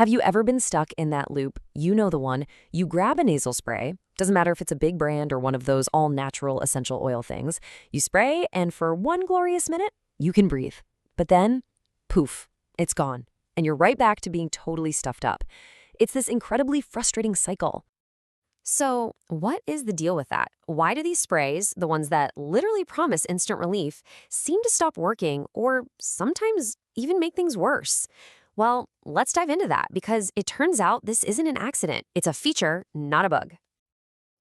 Have you ever been stuck in that loop? You know the one. You grab a nasal spray, doesn't matter if it's a big brand or one of those all-natural essential oil things. You spray, and for one glorious minute, you can breathe. But then, poof, it's gone. And you're right back to being totally stuffed up. It's this incredibly frustrating cycle. So, what is the deal with that? Why do these sprays, the ones that literally promise instant relief, seem to stop working or sometimes even make things worse? Well, let's dive into that because it turns out this isn't an accident. It's a feature, not a bug.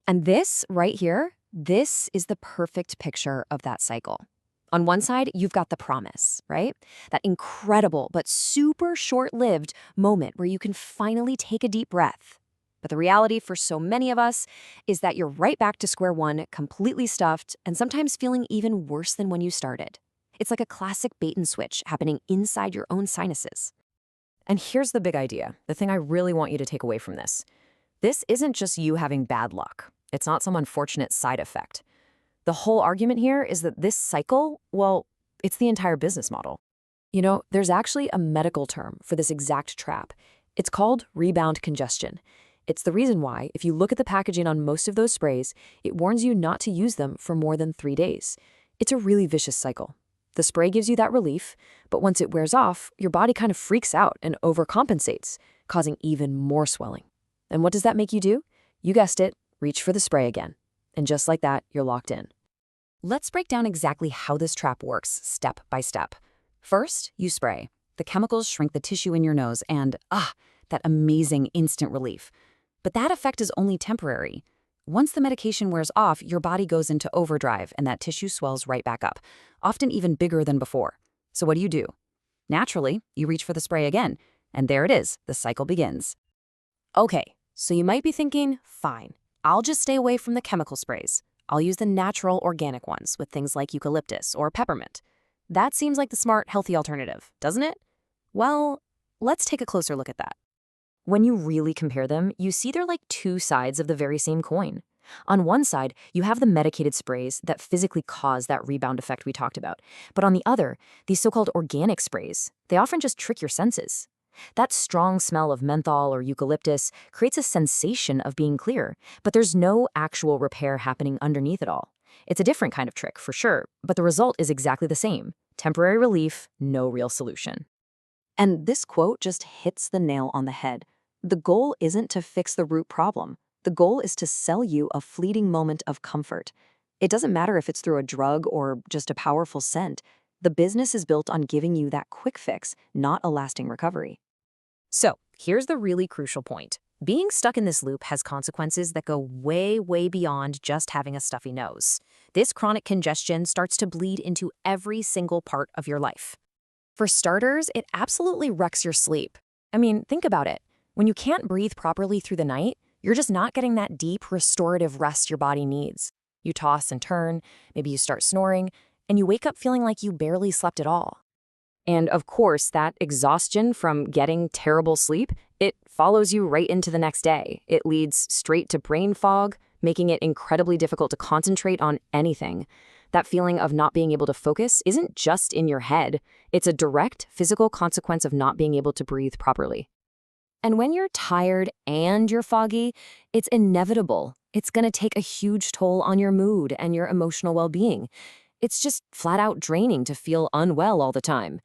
And this right here, this is the perfect picture of that cycle. On one side, you've got the promise, right? That incredible but super short-lived moment where you can finally take a deep breath. But the reality for so many of us is that you're right back to square one, completely stuffed, and sometimes feeling even worse than when you started. It's like a classic bait and switch happening inside your own sinuses. And here's the big idea, the thing I really want you to take away from this. This isn't just you having bad luck. It's not some unfortunate side effect. The whole argument here is that this cycle, well, it's the entire business model. You know, there's actually a medical term for this exact trap. It's called rebound congestion. It's the reason why, if you look at the packaging on most of those sprays, it warns you not to use them for more than 3 days. It's a really vicious cycle. The spray gives you that relief, but once it wears off, your body kind of freaks out and overcompensates, causing even more swelling. And what does that make you do? You guessed it, reach for the spray again. And just like that, you're locked in. Let's break down exactly how this trap works, step by step. First, you spray. The chemicals shrink the tissue in your nose and, that amazing instant relief. But that effect is only temporary. Once the medication wears off, your body goes into overdrive and that tissue swells right back up, often even bigger than before. So what do? Naturally, you reach for the spray again, and there it is, the cycle begins. Okay, so you might be thinking, fine, I'll just stay away from the chemical sprays. I'll use the natural organic ones with things like eucalyptus or peppermint. That seems like the smart, healthy alternative, doesn't it? Well, let's take a closer look at that. When you really compare them, you see they're like two sides of the very same coin. On one side, you have the medicated sprays that physically cause that rebound effect we talked about. But on the other, these so-called organic sprays, they often just trick your senses. That strong smell of menthol or eucalyptus creates a sensation of being clear, but there's no actual repair happening underneath it all. It's a different kind of trick, for sure, but the result is exactly the same. Temporary relief, no real solution. And this quote just hits the nail on the head. The goal isn't to fix the root problem. The goal is to sell you a fleeting moment of comfort. It doesn't matter if it's through a drug or just a powerful scent. The business is built on giving you that quick fix, not a lasting recovery. So, here's the really crucial point. Being stuck in this loop has consequences that go way, way beyond just having a stuffy nose. This chronic congestion starts to bleed into every single part of your life. For starters, it absolutely wrecks your sleep. I mean, think about it. When you can't breathe properly through the night, you're just not getting that deep, restorative rest your body needs. You toss and turn, maybe you start snoring, and you wake up feeling like you barely slept at all. And of course, that exhaustion from getting terrible sleep, it follows you right into the next day. It leads straight to brain fog, making it incredibly difficult to concentrate on anything. That feeling of not being able to focus isn't just in your head. It's a direct physical consequence of not being able to breathe properly. And when you're tired and you're foggy, it's inevitable. It's going to take a huge toll on your mood and your emotional well-being. It's just flat out draining to feel unwell all the time.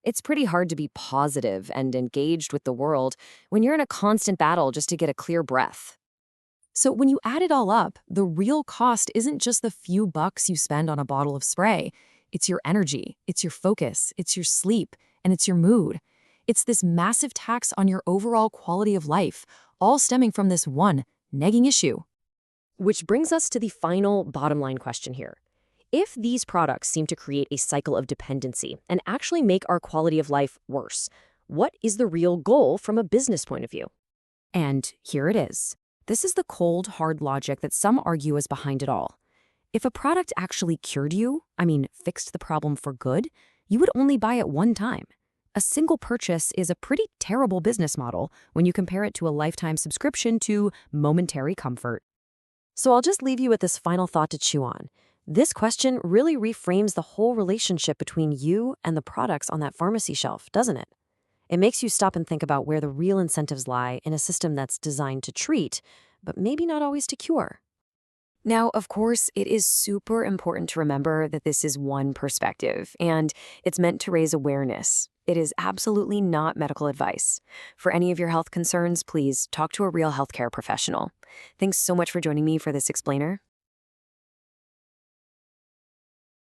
It's pretty hard to be positive and engaged with the world when you're in a constant battle just to get a clear breath. So when you add it all up, the real cost isn't just the few bucks you spend on a bottle of spray. It's your energy, it's your focus, it's your sleep, and it's your mood. It's this massive tax on your overall quality of life, all stemming from this one nagging issue. Which brings us to the final bottom line question here. If these products seem to create a cycle of dependency and actually make our quality of life worse, what is the real goal from a business point of view? And here it is. This is the cold, hard logic that some argue is behind it all. If a product actually cured you, fixed the problem for good, you would only buy it one time. A single purchase is a pretty terrible business model when you compare it to a lifetime subscription to momentary comfort. So I'll just leave you with this final thought to chew on. This question really reframes the whole relationship between you and the products on that pharmacy shelf, doesn't it? It makes you stop and think about where the real incentives lie in a system that's designed to treat, but maybe not always to cure. Now, of course, it is super important to remember that this is one perspective, and it's meant to raise awareness. It is absolutely not medical advice. For any of your health concerns, please talk to a real healthcare professional. Thanks so much for joining me for this explainer.